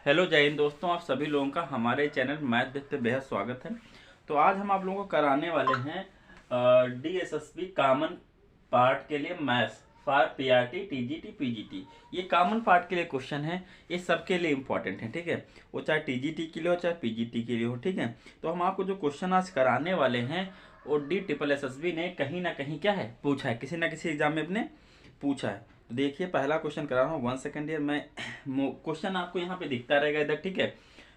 Hello जय हिंद दोस्तों, आप सभी लोगों का हमारे चैनल मैथ देखते बेहद स्वागत है। तो आज हम आप लोगों को कराने वाले हैं DSSB कॉमन पार्ट के लिए maths for PRT TGT PGT. ये कॉमन पार्ट के लिए क्वेश्चन है, ये सबके लिए इंपॉर्टेंट है, ठीक है। वो चाहे टीजीटी के लिए हो चाहे पीजीटी के लिए हो, ठीक है। तो हम आपको जो क्वेश्चन आज कराने वाले हैं वो DSSB ने कहीं ना कहीं क्या है पूछा है, किसी ना किसी एग्जाम में अपने पूछा है। तो देखिए पहला क्वेश्चन करा रहा हूँ 1 सेकेंड ईयर। मैं क्वेश्चन आपको यहाँ पे दिखता रहेगा इधर, ठीक है।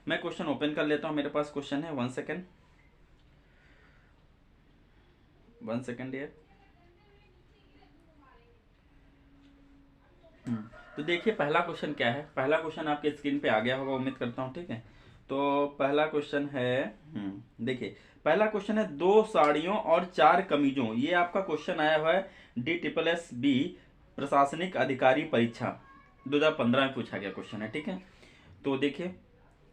मैं क्वेश्चन ओपन कर लेता हूँ, मेरे पास क्वेश्चन है 1 सेकेंड। 1 second year. तो देखिए पहला क्वेश्चन क्या है। पहला क्वेश्चन आपके स्क्रीन पे आ गया होगा, उम्मीद करता हूँ, ठीक है। तो पहला क्वेश्चन है, देखिए पहला क्वेश्चन है 2 साड़ियों और 4 कमीजों। ये आपका क्वेश्चन आया हुआ है DSSB प्रशासनिक अधिकारी परीक्षा 2015 में पूछा गया क्वेश्चन है, ठीक है। तो देखिए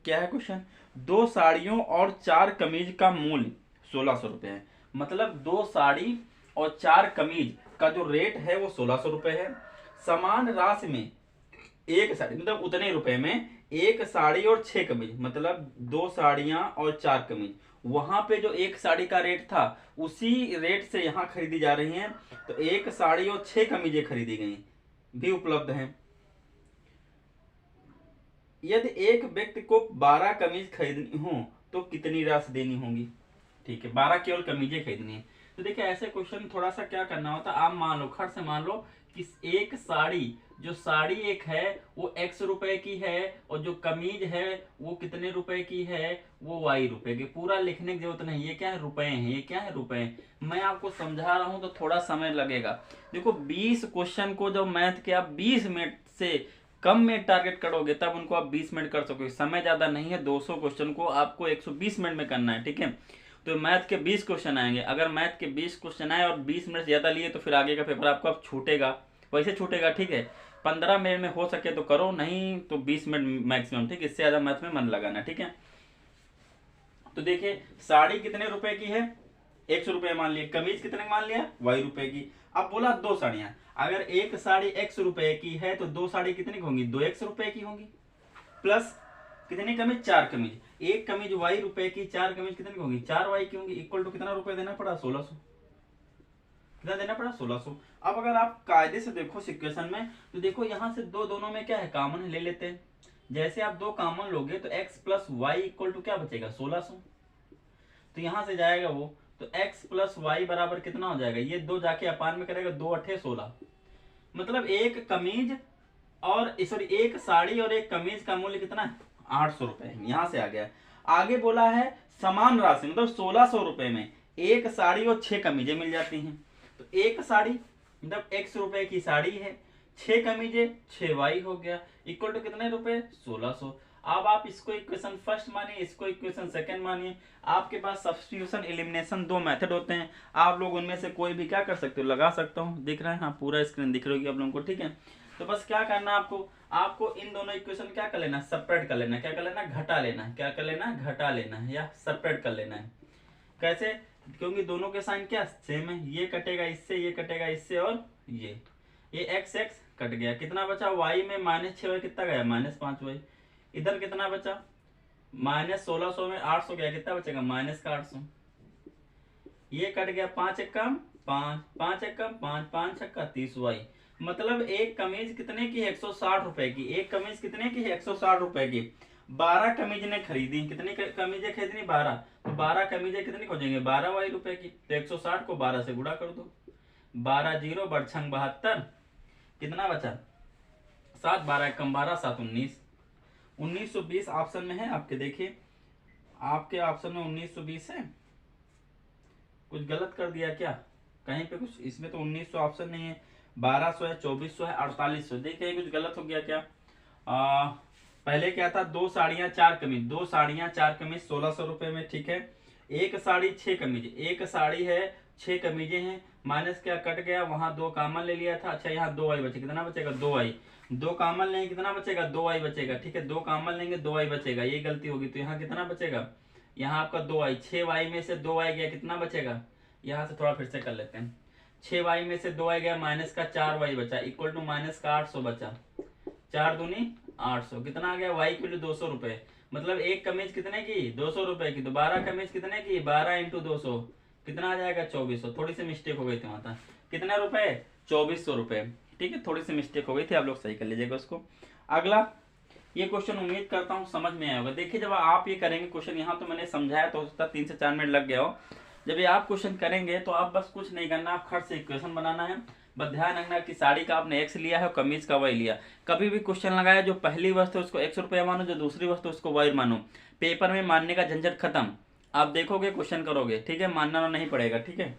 क्या है क्वेश्चन। 2 साड़ियों और 4 कमीज का मूल्य 1600 रुपये है। मतलब 2 साड़ी और 4 कमीज का जो रेट है वो 1600 रुपये है। समान राशि में एक साड़ी, मतलब उतने रुपए में एक साड़ी और 6 कमीज, मतलब 2 साड़ियां और 4 कमीज। वहां पे जो एक साड़ी का रेट था उसी रेट से यहाँ खरीदी जा रही हैं। तो एक साड़ी और 6 कमीजें खरीदी गई भी उपलब्ध हैं। यदि एक व्यक्ति को 12 कमीज खरीदनी हो तो कितनी राशि देनी होगी। ठीक है, 12 केवल कमीजें खरीदनी है। तो देखिए ऐसे क्वेश्चन थोड़ा सा क्या करना होता है, आप मान लो खट से मान लो कि एक साड़ी, जो साड़ी एक है वो X रुपए की है और जो कमीज है वो कितने रुपए की है, वो Y रुपए की। पूरा लिखने की जरूरत नहीं, ये क्या है रुपए हैं, ये क्या है रुपए हैं। मैं आपको समझा रहा हूं तो थोड़ा समय लगेगा। देखो 20 क्वेश्चन को जब मैथ के आप 20 मिनट से कम में टारगेट करोगे तब उनको आप 20 मिनट कर सकोगे। समय ज्यादा नहीं है, 200 क्वेश्चन को आपको 120 मिनट में करना है, ठीक है। तो मैथ के 20 क्वेश्चन आएंगे। अगर मैथ के 20 क्वेश्चन आए और 20 मिनट ज्यादा लिए तो फिर आगे का पेपर आपको अब छूटेगा, वैसे छूटेगा, ठीक है। 15 मिनट में हो सके तो करो, नहीं तो 20 मिनट मैक्सिमम, ठीक है। इससे ज्यादा मैथ में मन लगाना, ठीक है। तो देखिए साड़ी कितने रुपए की है, 100 रुपये मान लिया। कमीज कितने मान लिया, Y रुपए की। अब बोला 2 साड़ियां, अगर एक साड़ी X रुपए की है तो 2 साड़ी कितने की होंगी, 2X रुपए की होंगी। प्लस कितनी कमीज, 4 कमीज। एक कमीज Y रुपए की, 4 कमीज कितनी की होंगी, 4Y की होंगी। इक्वल टू कितना रुपए देना पड़ा, 1600। कितना देना पड़ा, 1600। अब अगर आप कायदे से देखो सिक्वेशन में तो देखो यहाँ से दोनों में क्या है कॉमन ले लेते हैं। जैसे आप 2 कॉमन लोगे तो x plus y equal to क्या बचेगा, 1600। तो यहां से जाएगा वो, तो x प्लस वाई बराबर कितना हो जाएगा, ये 2 जाके अपान में करेगा, 2 अठे 16। मतलब एक कमीज और सॉरी एक साड़ी और एक कमीज का मूल्य कितना है, 800 रुपए। यहां से आ गया। आगे बोला है समान राशि, मतलब 1600 रुपए में एक साड़ी और 6 कमीजें मिल जाती हैं। तो एक साड़ी मतलब X रुपए की साड़ी है, 6 कमीजें 6Y हो गया, इक्वल टू कितने रुपए, 1600। अब आप इसको इक्वेशन फर्स्ट मानिए, इसको इक्वेशन सेकंड मानिए। आपके पास सब्स्टिट्यूशन एलिमिनेशन 2 मेथड होते हैं, आप लोग उनमें से कोई भी क्या कर सकते हो, लगा सकता हूँ। दिख रहा है, हाँ पूरा स्क्रीन दिख रही होगी आप लोगों को, ठीक है। तो बस क्या करना है आपको, आपको इन दोनों इक्वेशन क्या कर लेना, सेपरेट कर लेना। क्या कर लेना, घटा लेना है। क्या कर लेना, घटा लेना है या सेपरेट कर लेना है। कैसे, क्योंकि दोनों के साइन क्या सेम है, ये कटेगा इससे, ये कटेगा इससे, और ये एक्स एक्स कट गया। कितना बचा, y में -6y कितना गया, -5y। इधर कितना बचा, -1600 में 800 गया, कितना बचेगा, -800। ये कट गया, 5 एक कम 5, 5 एक कम 5, 5 छक्का 30y। मतलब एक कमीज कितने की है, 160 रुपए की। एक कमीज कितने की है, 160 रुपए की। 12 कमीज ने खरीदी, कितनी कमीजें खरीदनी, 12। तो 12 कमीजें कितनी हो जाएंगे, 12Y रुपए की। तो 160 को 12 से गुणा कर दो, 12 जीरो बड़छंग 72, कितना बचा 7, 12 कम 12, 7 19। 1920 ऑप्शन में है आपके, देखिए आपके ऑप्शन में 1920 है। कुछ गलत कर दिया क्या कहीं पे, कुछ इसमें तो 1900 ऑप्शन नहीं है, 1200 है, 2400 है, 4800। देखिए कुछ गलत हो गया क्या। पहले क्या था, 2 साड़ियां 4 कमीज, 2 साड़ियां 4 कमीज 1600 रुपए में, ठीक है। एक साड़ी 6 कमीज, एक साड़ी है 6 कमीजें हैं, माइनस क्या कट गया, वहां 2 कॉमन ले लिया था। अच्छा यहाँ 2y बचे, कितना बचेगा, 2y। 2 कॉमन लेंगे कितना बचेगा, 2y बचेगा, ठीक है। 2 कॉमन लेंगे 2y बचेगा, ये गलती होगी। तो यहाँ कितना बचेगा, यहाँ आपका 2y, 6y में से 2y गया, कितना बचेगा। यहाँ से थोड़ा फिर से कर लेते हैं, 6y में से 2y गया, माइनस का 4y बचा, इक्वल टू माइनस का 800 बचा। 4 दूनी 800 कितना आ गया, y की वैल्यू 200 रुपए, मतलब एक कमीज कितने की, 200 रुपए की, तो 12 कमीज कितने की, 12 इंटू 200 कितना आ जाएगा, 2400। थोड़ी सी मिस्टेक हो गई थी वहां, कितने रुपए, 2400 रुपए। ठीक है, थोड़ी सी मिस्टेक हो गई थी, आप लोग सही कर लीजिएगा उसको। अगला ये क्वेश्चन उम्मीद करता हूँ समझ में आया होगा। देखिए जब आप ये करेंगे क्वेश्चन, यहाँ तो मैंने समझाया तो हो सकता है 3 से 4 मिनट लग गया हो। जब ये आप क्वेश्चन करेंगे तो आप बस कुछ नहीं करना, आप खट से इक्वेशन बनाना है। बस ध्यान रखना कि साड़ी का आपने x लिया है और कमीज का y लिया। कभी भी क्वेश्चन लगाया, जो पहली वस्तु है उसको x रुपया मानो, जो दूसरी वस्तु है उसको y मानो। पेपर में मानने का झंझट खत्म, आप देखोगे क्वेश्चन करोगे, ठीक है, मानना नहीं पड़ेगा, ठीक है,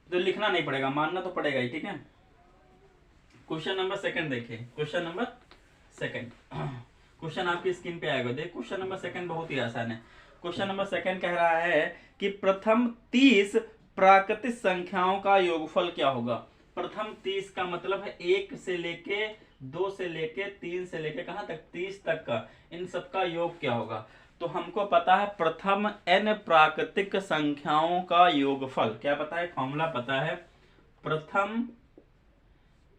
तो लिखना नहीं पड़ेगा, मानना तो पड़ेगा ही, ठीक है। क्वेश्चन नंबर सेकंड देखिए, क्वेश्चन नंबर सेकंड, क्वेश्चन आपकी स्क्रीन पे आएगा। देखिए क्वेश्चन नंबर सेकंड बहुत ही आसान है। क्वेश्चन नंबर सेकंड कह रहा है कि प्रथम 30 प्राकृतिक संख्याओं का योगफल क्या होगा। प्रथम 30 का मतलब है 1 से लेके 2 से लेके 3 से लेके कहां तक, 30 तक का, इन सब का योग क्या होगा। तो हमको पता है प्रथम n प्राकृतिक संख्याओं का योगफल, क्या पता है, फॉर्मूला पता है, प्रथम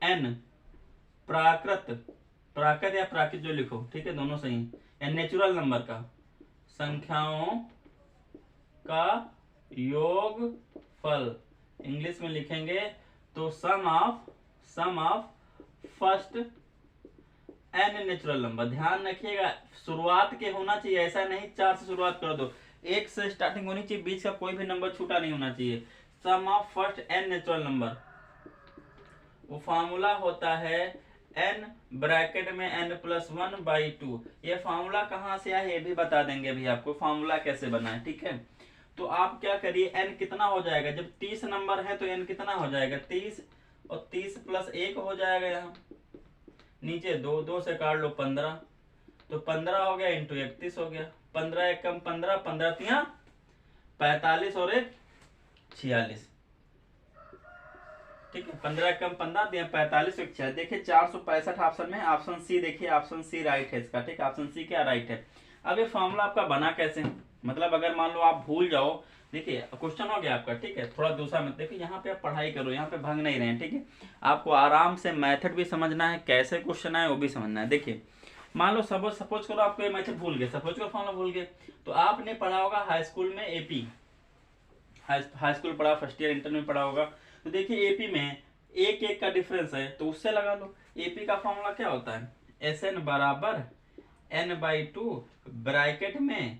n प्राकृत या प्राकृत जो लिखो, ठीक है, दोनों सही, या नेचुरल नंबर का संख्याओं का योगफल, इंग्लिश में लिखेंगे तो sum of first n natural number. ध्यान रखिएगा शुरुआत के होना चाहिए, ऐसा नहीं 4 से शुरुआत कर दो, 1 से स्टार्टिंग होनी चाहिए, बीच का कोई भी नंबर छूटा नहीं होना चाहिए। Sum of first n natural number, वो फार्मूला होता है n ब्रैकेट में n+1/2। ये फार्मूला कहाँ से आया ये भी बता देंगे अभी आपको, फार्मूला कैसे बना है, ठीक है। तो आप क्या करिए, n कितना हो जाएगा, जब 30 नंबर है तो n कितना हो जाएगा, 30 और 30 + 1 हो जाएगा, यहाँ नीचे 2 से काट लो 15, तो 15 हो गया इंटू 31 हो गया, 15 एक कम 15, 15 तिया 45 और 1 46, ठीक है, 15 कम 15 दिया 45 एक 6। देखिए 465 ऑप्शन में, ऑप्शन सी देखिए, ऑप्शन सी राइट है इसका, ठीक है, ऑप्शन सी क्या राइट है। अब ये फॉर्मूला आपका बना कैसे, मतलब अगर मान लो आप भूल जाओ, देखिए क्वेश्चन हो गया आपका, ठीक है, थोड़ा दूसरा मत देखिए, यहाँ पे आप पढ़ाई करो, यहाँ पे भाग नहीं रहे हैं, ठीक है, आपको आराम से मेथड भी समझना है, कैसे क्वेश्चन आए वो भी समझना है। देखिए मान लो सपोज करो आपको ये मेथड भूल गए, सपोज करो फॉर्मूला भूल गए, तो आपने पढ़ा होगा हाई स्कूल में एपी, हाई स्कूल पढ़ा, फर्स्ट ईयर इंटर में पढ़ा होगा, तो देखिए एपी में 1 का डिफरेंस है तो उससे लगा लो। एपी का फॉर्मूला क्या होता है, SN बराबर n/2 ब्रैकेट में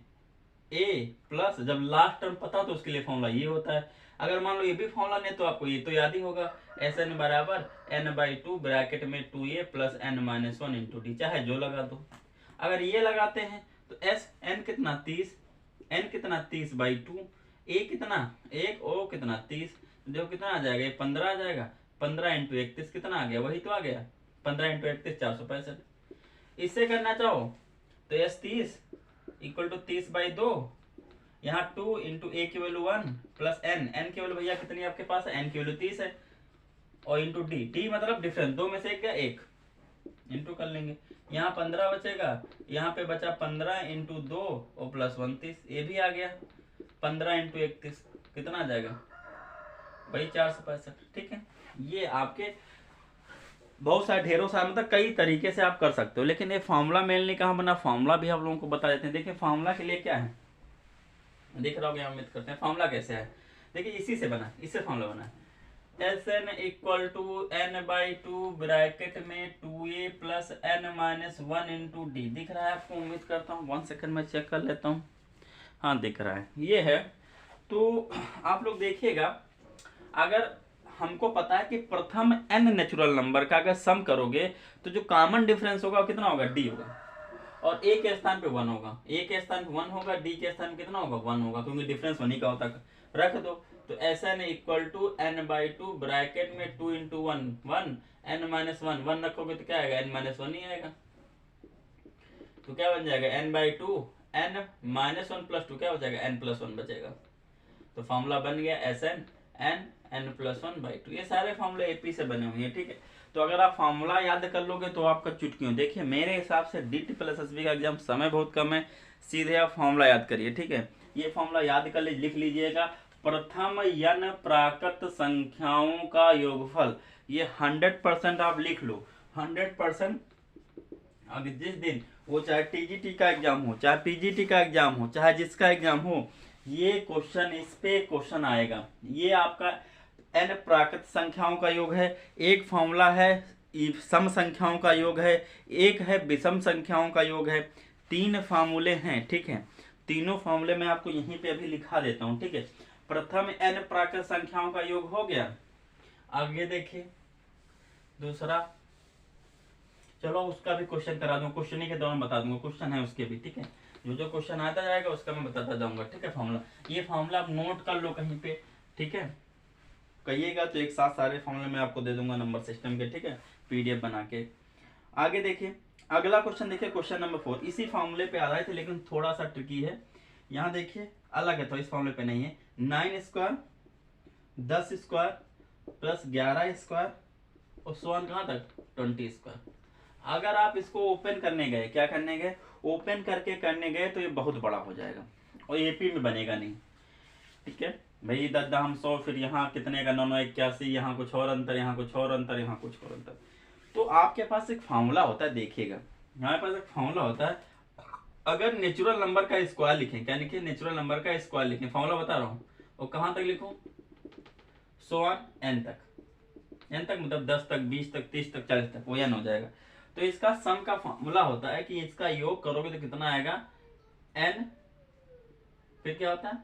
a प्लस, जब लास्ट टर्म पता तो उसके लिए फॉर्मूला ये होता है। अगर मान लो ये भी फॉर्मूला नहीं तो आपको ये तो याद ही होगा, SN बराबर n/2 ब्रैकेट में 2a + n-1 इंटू डी, चाहे जो लगा दो। अगर ये लगाते हैं तो n कितना 30, n कितना 30/2, a कितना 1, o कितना 30, देखो कितना आ जाएगा, ये 15 आ जाएगा, 15 इंटू 31 कितना आ गया, वही तो आ गया, 15 इंटू 31 465। इससे करना चाहो तो S30 = 30/2, यहाँ 2 इंटू a की वैल्यू 1 प्लस n की वैल्यू भैया कितनी आपके पास है, n की वैल्यू 30 है, और इंटू डी मतलब डिफरेंस, 2 में से एक गया 1, इंटू कर लेंगे, यहाँ 15 बचेगा, यहाँ पे बचा 15 इंटू 2 और प्लस 29, ये भी आ गया, 15 इंटू 31 कितना आ जाएगा भाई 465, ठीक है। ये आपके बहुत सारे ढेरों सारे मतलब कई तरीके से आप कर सकते हो, लेकिन ये फार्मूला मेनली कहाँ बना, फार्मूला भी आप लोगों को बता देते हैं। देखिए फार्मूला के लिए क्या है, देख रहे होगे, उम्मीद करते हैं फार्मूला कैसे है, देखिए इसी से बना, इससे फार्मूला बना है, SN = n/2 ब्रैकेट में 2a + n-1 इंटू डी, दिख रहा है आपको, उम्मीद करता हूँ, 1 सेकंड में चेक कर लेता हूँ, हाँ दिख रहा है, ये है। तो आप लोग देखिएगा, अगर हमको पता है कि प्रथम n नेचुरल नंबर का अगर सम करोगे तो जो कॉमन डिफरेंस होगा कितना होगा, d होगा, और a के स्थान पे 1 होगा, a के स्थान पे 1 होगा, d के स्थान पे कितना होगा 1 होगा, क्योंकि डिफरेंस 1 ही का होता है, रख दो। तो SN = n/2 ब्रैकेट में 2 इंटू 1 1 n-1 1 रखोगे तो क्या आएगा, n-1 ही आएगा, तो क्या बन जाएगा n/2 n-1 + 2 क्या हो जाएगा, n+1 बचेगा। तो फॉर्मूला बन गया SN n+1/2। ये सारे फॉर्मूले एपी से बने हुए हैं, ठीक है। तो अगर आप फॉर्मूला याद कर लोगे तो आपका चुटकियों, देखिए मेरे हिसाब से DT + SB का एग्जाम समय बहुत कम है, सीधे आप फॉर्मूला याद करिए, ठीक है। ये फॉर्मूला याद कर लिख लीजिएगा, प्रथम n प्राकृत संख्याओं का योगफल, ये 100% आप लिख लो, 100% अगर जिस दिन वो चाहे टीजीटी का एग्जाम हो, चाहे पीजीटी का एग्जाम हो, चाहे जिसका एग्जाम हो, ये क्वेश्चन, इस पे क्वेश्चन आएगा। ये आपका n प्राकृत संख्याओं का योग है, एक फॉर्मूला है सम संख्याओं का योग है, एक है विषम संख्याओं का योग है, 3 फार्मूले हैं, ठीक है। तीनों फार्मूले मैं आपको यहीं पे अभी लिखा देता हूं, ठीक है। प्रथम n प्राकृत संख्याओं का योग हो गया। आगे देखिए दूसरा, चलो उसका भी क्वेश्चन करा दूं, क्वेश्चन के दौरान बता दूंगा, क्वेश्चन है उसके भी, ठीक है। जो जो क्वेश्चन आता जाएगा उसका मैं बताता जाऊंगा, ठीक है। फॉर्मूला, ये फॉर्मूला आप नोट कर लो कहीं पे, ठीक है। कहिएगा तो एक साथ सारे फॉर्मूले मैं आपको दे दूंगा नंबर सिस्टम के, ठीक है, पीडीएफ बना के। आगे देखिए अगला क्वेश्चन, देखिए क्वेश्चन नंबर 4 इसी फॉर्मूले पे आ रहा है, लेकिन थोड़ा सा ट्रिकी है। यहाँ देखिए अलग है, तो इस फॉर्मूले पे नहीं है। 9 स्क्वायर 10 स्क्वायर प्लस 11 स्क्वायर और सोन कहाँ तक 20 स्क्वायर। अगर आप इसको ओपन करने गए, क्या करने गए, ओपन करके करने गए तो ये बहुत बड़ा हो जाएगा और एपी में बनेगा नहीं, ठीक है भाई। 10 हम 100, फिर यहाँ कितने का 9 9 81, यहाँ कुछ और अंतर, यहाँ कुछ और अंतर, यहाँ कुछ और अंतर। तो आपके पास एक फार्मूला होता है, देखिएगा हमारे पास एक फार्मूला होता है। अगर नेचुरल नंबर का स्क्वायर लिखें, क्या लिखें, नेचुरल नंबर का स्क्वायर लिखें, फार्मूला बता रहा हूँ, और कहाँ तक लिखूं, n तक, n तक मतलब 10 तक, 20 तक, 30 तक, 40 तक, वो n हो जाएगा। तो इसका सम का फॉर्मूला होता है कि इसका योग करोगे तो कितना आएगा, n, फिर क्या होता है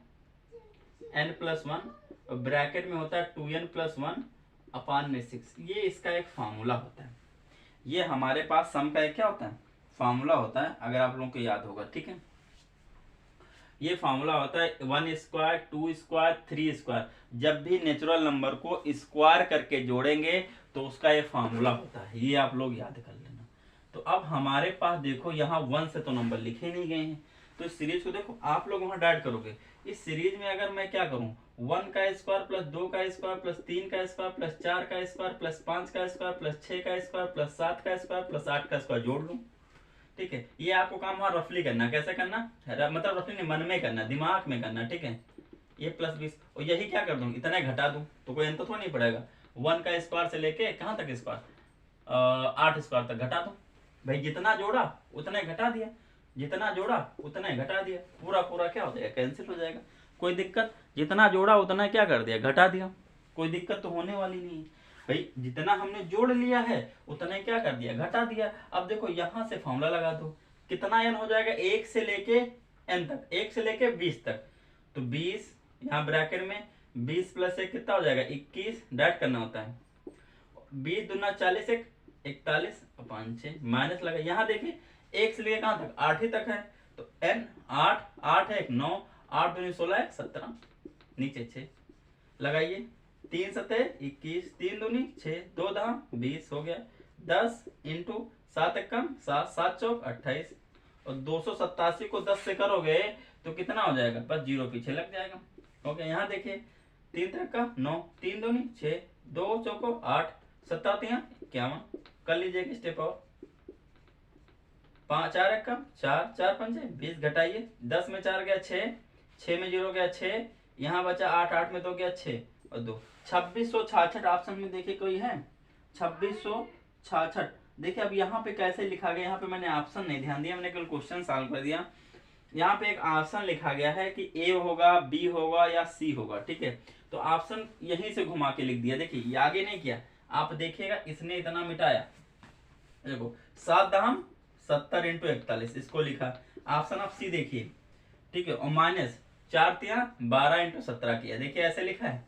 n+1, और ब्रैकेट में होता है 2n+1 अपान में 6। ये इसका एक फार्मूला होता है। ये हमारे पास सम का एक क्या होता है, फार्मूला होता है, अगर आप लोगों को याद होगा, ठीक है। ये फार्मूला होता है 1 स्क्वायर 2 स्क्वायर 3 स्क्वायर। जब भी नेचुरल नंबर को स्क्वायर करके जोड़ेंगे तो उसका ये फार्मूला होता है, ये आप लोग याद कर लेना। तो अब हमारे पास देखो यहाँ 1 से तो नंबर लिखे नहीं गए हैं, तो इस सीरीज को देखो आप लोग वहां डाइट करोगे। इस सीरीज में अगर मैं क्या करूं, 1 का स्क्वायर प्लस 2 का स्क्वायर प्लस 3 का स्क्वायर प्लस 4 का स्क्वायर प्लस 5 का स्क्वायर प्लस 6 का स्क्वायर प्लस 7 का स्क्वायर प्लस 8 का स्क्वायर जोड़ लूं, ठीक है। ये आपको काम वहां रफली करना, कैसे करना, मतलब रफली नहीं, मन में करना, दिमाग में करना, ठीक है। ये +20 और यही क्या कर दूं, इतना घटा दूं तो कोई अंतर थोड़ा नहीं पड़ेगा। 1 का स्क्वायर से लेके कहां तक स्क्वायर, 8 स्क्वायर तक घटा दो भाई, जितना जोड़ा उतना घटा दिया, जितना जोड़ा उतना घटा दिया, पूरा पूरा क्या हो जाएगा, कैंसिल हो जाएगा। कोई दिक्कत, जितना जोड़ा उतना क्या कर दिया, घटा दिया, कोई दिक्कत तो होने वाली नहीं है भाई। जितना हमने जोड़ लिया है उतना क्या कर दिया, घटा दिया। अब देखो यहां से फॉर्मूला लगा दो, कितना n हो जाएगा, 1 से लेके n तक, 1 से लेके 20 तक, तो 20 यहाँ ब्रैकेट में 20 + 1 कितना हो जाएगा 21, डाइट करना होता है। 20 दूना 40, 1 41 अपान 6 माइनस लगा। यहाँ देखिए 1 से लेके कहाँ तक, 8 ही तक है, तो n 8 8 है 9, 8 दूनी 16 1 17, नीचे 6 लगाइए, 3 7 21, 3 दूनी 6, 2 10 20 हो गया। 10 × 7 कम 7, 7 चौक 28, और 287 को 10 से करोगे तो कितना हो जाएगा, बस 0 पीछे लग जाएगा। ओके, यहाँ देखिए 3 3 का 9, 3 दूनी 6, 2 चौको 8, 7 51, कर लीजिए एक स्टेप और, 5 4 कम 4, 4 5 20, घटाइए, 10 में 4 गया 6, 6 में 0 गया 6, यहाँ बचा 8, 8 में 2 गया 6 और 2, 2666 ऑप्शन में देखिए कोई है, 2666। देखिए अब यहाँ पे कैसे लिखा गया, यहाँ पे मैंने ऑप्शन नहीं ध्यान दिया, मैंने केवल क्वेश्चन सॉल्व कर दिया। यहाँ पे एक ऑप्शन लिखा गया है कि ए होगा, बी होगा या सी होगा, ठीक है। तो ऑप्शन यहीं से घुमा के लिख दिया, देखिए ये आगे नहीं किया। आप देखिएगा इसने इतना मिटाया, देखो 7 दाम 70 × 41, इसको लिखा, ऑप्शन आप सी देखिए, ठीक है, और माइनस 4 3 12 × 17 किया, देखिए ऐसे लिखा है।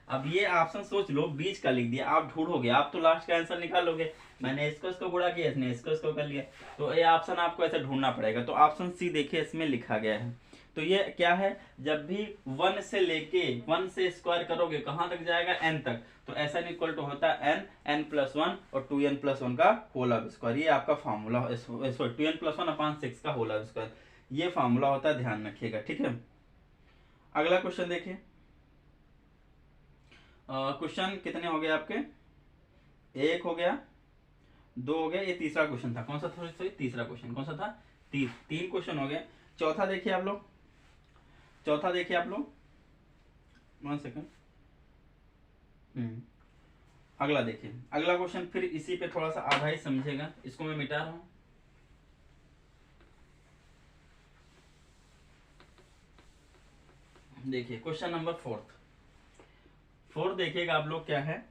अब ये ऑप्शन सोच लो, बीच का लिख दिया, आप ढूंढोगे, आप तो लास्ट का आंसर निकालोगे, मैंने इसको गुणा किया, इसने इसको कर लिया, तो ये ऑप्शन आपको ऐसे ढूंढना पड़ेगा। तो ऑप्शन सी देखिए इसमें लिखा गया है। तो ये क्या है, जब भी 1 से लेके 1 से स्क्वायर करोगे कहां तक जाएगा, n तक, तो ऐसा इक्वल टू होता है n+1 और 2n+1 का होल स्क्वायर। ये आपका फॉर्मूला, सॉरी 2n+1 अपान 6 का होल स्क्वायर, ये फॉर्मूला होता है, ध्यान रखिएगा, ठीक है। अगला क्वेश्चन देखिए, क्वेश्चन कितने हो गए आपके, 1 हो गया, 2 हो गया, ये तीसरा क्वेश्चन था, कौन सा था, तीसरा क्वेश्चन कौन सा था, 3 क्वेश्चन हो गए। चौथा देखिए आप लोग, चौथा देखिए आप लोग, 1 सेकंड, अगला देखिए, अगला क्वेश्चन फिर इसी पे थोड़ा सा आधा ही समझेगा, इसको मैं मिटा रहा हूं। देखिए क्वेश्चन नंबर फोर्थ देखिएगा आप लोग, क्या है,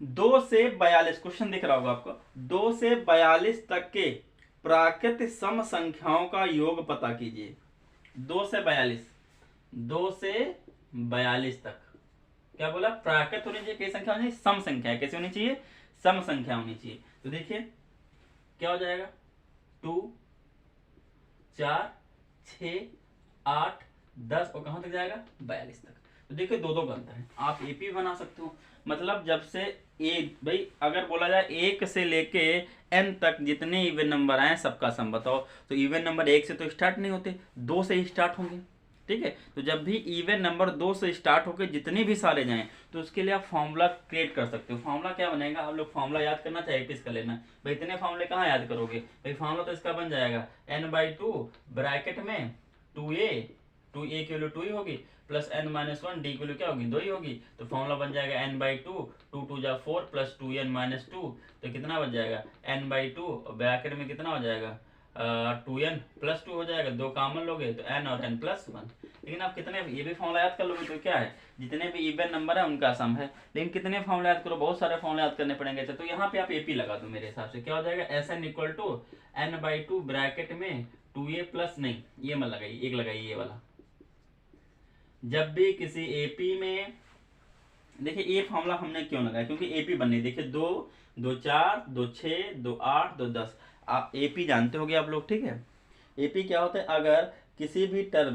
2 से 42, क्वेश्चन दिख रहा होगा आपको, 2 से 42 तक के प्राकृत सम संख्याओं का योग पता कीजिए। 2 से 42, 2 से 42 तक क्या बोला, प्राकृत होनी चाहिए, कैसी संख्या होनी चाहिए, सम संख्या, कैसे होनी चाहिए, सम संख्या होनी चाहिए। तो देखिए क्या हो जाएगा, 2, 4, 6, 8, 10 और कहां तक जाएगा, 42 तक। तो देखिए दो का अंतर है, आप एपी बना सकते हो, मतलब जब से ए भाई अगर बोला जाए 1 से लेके n तक जितने इवन नंबर आए सबका सम बताओ, तो इवन नंबर 1 से तो स्टार्ट नहीं होते, 2 से ही स्टार्ट होंगे। ठीक है, तो जब भी इवन नंबर 2 से स्टार्ट होकर जितने भी सारे जाएं तो उसके लिए आप फॉर्मूला क्रिएट कर सकते हो। फॉर्मूला क्या बनेगा, आप लोग फॉर्मूला याद करना चाहिए, किसका लेना भाई, इतने फॉर्मूले कहाँ याद करोगे भाई, फॉर्मूला तो इसका बन जाएगा n/2 ब्रैकेट में 2a, 2a की वैल्यू 2 ही होगी, प्लस n-1 d की वैल्यू क्या होगी, 2 ही होगी। तो फॉर्मूला बन जाएगा n/2, 2 2 जा 4 प्लस 2n-2, तो कितना बन जाएगा n/2, ब्रैकेट में कितना हो जाएगा 2n प्लस 2 हो जाएगा, 2 कॉमन लोगे तो n और n प्लस 1। लेकिन आप कितने, ये भी फॉर्मूला याद कर लोगे तो क्या है, जितने भी इवन नंबर है उनका सम है। लेकिन कितने फॉर्मूला याद करो, बहुत सारे फॉर्मूला याद करने पड़ेंगे। तो यहाँ पे आप एपी लगा दो, मेरे हिसाब से क्या हो जाएगा, Sn = n/2 ब्रैकेट में 2a प्लस, नहीं ये मत लगाइए, एक लगाइए ये वाला। जब भी किसी एपी में, देखिए ये फॉर्मूला हमने क्यों लगाया, क्योंकि एपी बननी, देखिए 2, 2 4, 2 6, 2 8, 2 10, आप एपी जानते होगे आप लोग। ठीक है, एपी क्या होता है, अगर किसी भी टर्म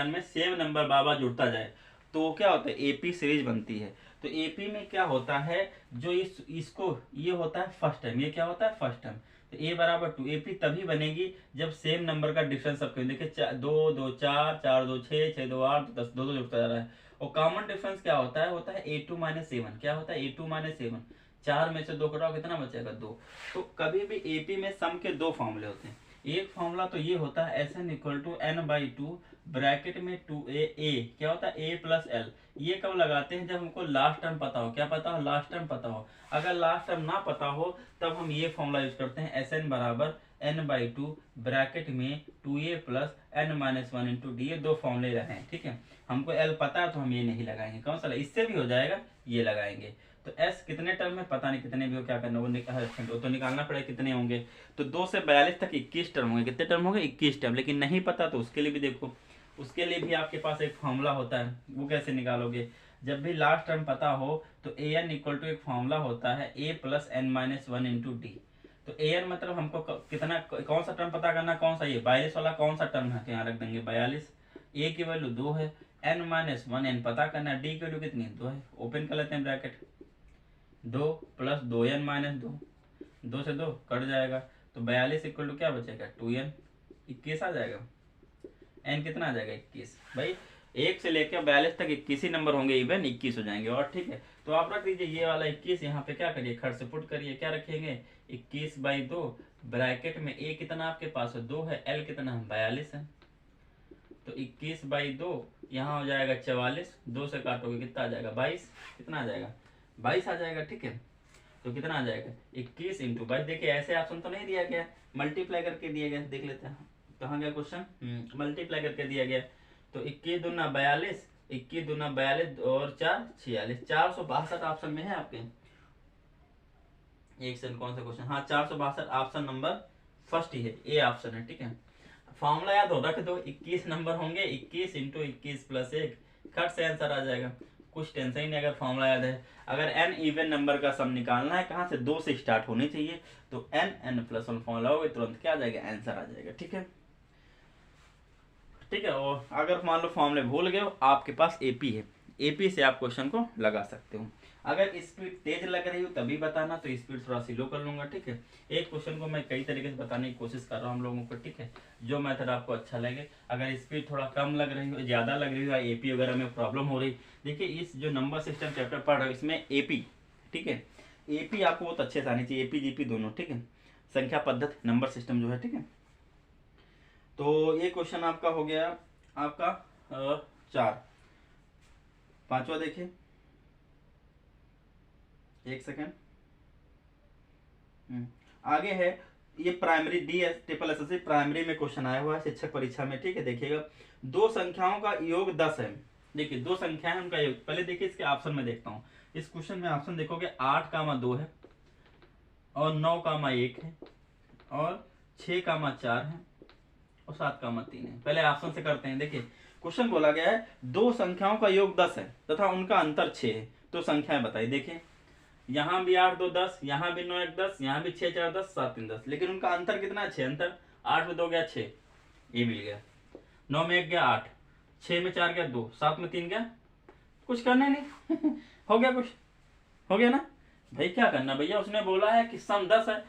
में सेम नंबर बाबा जुड़ता जाए तो क्या होता है, एपी सीरीज बनती है। तो एपी में क्या होता है, जो इसको ये होता है फर्स्ट टर्म, ये क्या होता है फर्स्ट टर्म। तो a = 2, एपी तभी बनेगी जब सेम नंबर का डिफरेंस सबके, देखिए 2 2 4, 4 2 6, 6 2 8, 10 2 2 जुड़ता जा रहा है। और कॉमन डिफरेंस क्या होता है a2 - 7, क्या होता है a2 - 7, 4 में से 2 कटाओ कितना बचेगा 2। तो कभी भी एपी में सम के दो फॉर्मूले होते हैं, एक फॉर्मूला तो ये होता है Sn = n/2 ब्रैकेट में 2a, क्या होता है a प्लस l। ये कब लगाते हैं, जब हमको लास्ट टर्म पता हो, क्या पता हो, लास्ट टर्म पता हो। अगर लास्ट टर्म ना पता हो तब हम ये फॉर्मूला यूज करते हैं, Sn = n/2 ब्रैकेट में 2a प्लस n-1 × d, ये दो फॉर्मूले रहे हैं। ठीक है, हमको l पता है तो हम ये नहीं लगाएंगे, कौन सा, इससे भी हो जाएगा, ये लगाएंगे। तो s कितने टर्म में पता नहीं, कितने भी हो, क्या करना वो तो निकालना पड़ेगा कितने होंगे। तो 2 से 42 तक 21 टर्म होंगे, कितने टर्म होंगे 21 टर्म। लेकिन नहीं पता तो उसके लिए भी देखो, उसके लिए भी आपके पास एक फॉर्मूला होता है, वो कैसे निकालोगे, जब भी लास्ट टर्म पता हो तो an = एक फॉर्मूला होता है a प्लस n-1 × d। तो an मतलब हमको कितना, कौन सा टर्म पता करना, कौन सा, ये 42 वाला कौन सा टर्म है, तो यहाँ रख देंगे 42, a की वैल्यू 2 है, n-1 n पता करना, d की वैल्यू कितनी 2 है, ओपन कर लेते हैं ब्रैकेट, 2 प्लस 2n - 2, 2 से 2 कट जाएगा, तो 42 = क्या बचेगा 2n, 21 आ जाएगा, n कितना आ जाएगा 21। भाई 1 से लेकर 42 तक 21 ही नंबर होंगे, इवन 21 हो जाएंगे। और ठीक है, तो आप रख दीजिए ये वाला 21, यहाँ पे क्या करिए, खर्च से पुट करिए, क्या रखेंगे 21/2 ब्रैकेट में a कितना आपके पास है 2 है, l कितना है 42 है, तो 21/2 यहाँ हो जाएगा 44, 2 से काटोगे कितना आ जाएगा 22, कितना आ जाएगा 22 आ जाएगा। ठीक है, तो कितना आ जाएगा 21 × 22। देखिए ऐसे ऑप्शन तो नहीं दिया गया, मल्टीप्लाई करके दिया गया, देख लेते हैं कहाँ गया क्वेश्चन, मल्टीप्लाई करके दिया गया। तो 21 दूना 42, 21 दूना 42 और 4 46, 462 ऑप्शन में है आपके। एक सेकंड, कौन सा क्वेश्चन, हाँ 462 ऑप्शन नंबर फर्स्ट ही है, ए ऑप्शन है। ठीक है, फॉर्मूला याद हो, रख दो, 21 नंबर होंगे, 21 × 21 + 1, खट से आंसर आ जाएगा, कुछ टेंशन ही नहीं अगर फॉर्मूला याद है। अगर n इवन नंबर का सम निकालना है, कहाँ से 2 से स्टार्ट होनी चाहिए, तो n+1 फॉर्मूला होगा, तुरंत क्या आ जाएगा आंसर आ जाएगा। ठीक है, ठीक है। और अगर मान लो फॉर्मूले भूल गए हो, आपके पास एपी है, एपी से आप क्वेश्चन को लगा सकते हो। अगर स्पीड तेज लग रही हो तभी बताना, तो स्पीड थोड़ा सी लो कर लूंगा। ठीक है, एक क्वेश्चन को मैं कई तरीके से बताने की कोशिश कर रहा हूँ हम लोगों को। ठीक है, जो मेथड आपको अच्छा लगे। अगर स्पीड थोड़ा कम लग रही हो, ज्यादा लग रही हो, एपी वगैरह में प्रॉब्लम हो रही, देखिए इस जो नंबर सिस्टम चैप्टर पढ़ रहे हो इसमें एपी, ठीक है, एपी आपको बहुत अच्छे से आनी चाहिए, एपी जीपी दोनों। ठीक है, संख्या पद्धति नंबर सिस्टम जो है। ठीक है, तो ये क्वेश्चन आपका हो गया आपका 4। 5वां देखिए, एक सेकेंड। आगे है ये प्राइमरी DSSS प्राइमरी में क्वेश्चन आया हुआ है शिक्षक परीक्षा में, ठीक है। देखिएगा, दो संख्याओं का योग 10 है। देखिए दो संख्याएं उनका योग, पहले देखिए इसके ऑप्शन में देखता हूँ। इस क्वेश्चन में ऑप्शन देखोगे 8,2 है और 9,1 है और 6,4 है और 7,3 है। पहले ऑप्शन से करते हैं। देखिए क्वेश्चन बोला गया है दो संख्याओं का योग 10 है तथा उनका अंतर 6 है, तो संख्याएं बताइए। देखिए यहाँ भी 8 2 10, यहाँ भी 9 1 10, यहाँ भी 6 4 10, 7 3 10, लेकिन उनका अंतर कितना है? 6 अंतर। 8 में 2 गया 6, ये मिल गया। 9 में 1 गया 8, 6 में 4 गया 2, 7 में 3 गया, कुछ करना नहीं हो गया, कुछ हो गया ना भाई। क्या करना भैया, उसने बोला है कि सम 10 है,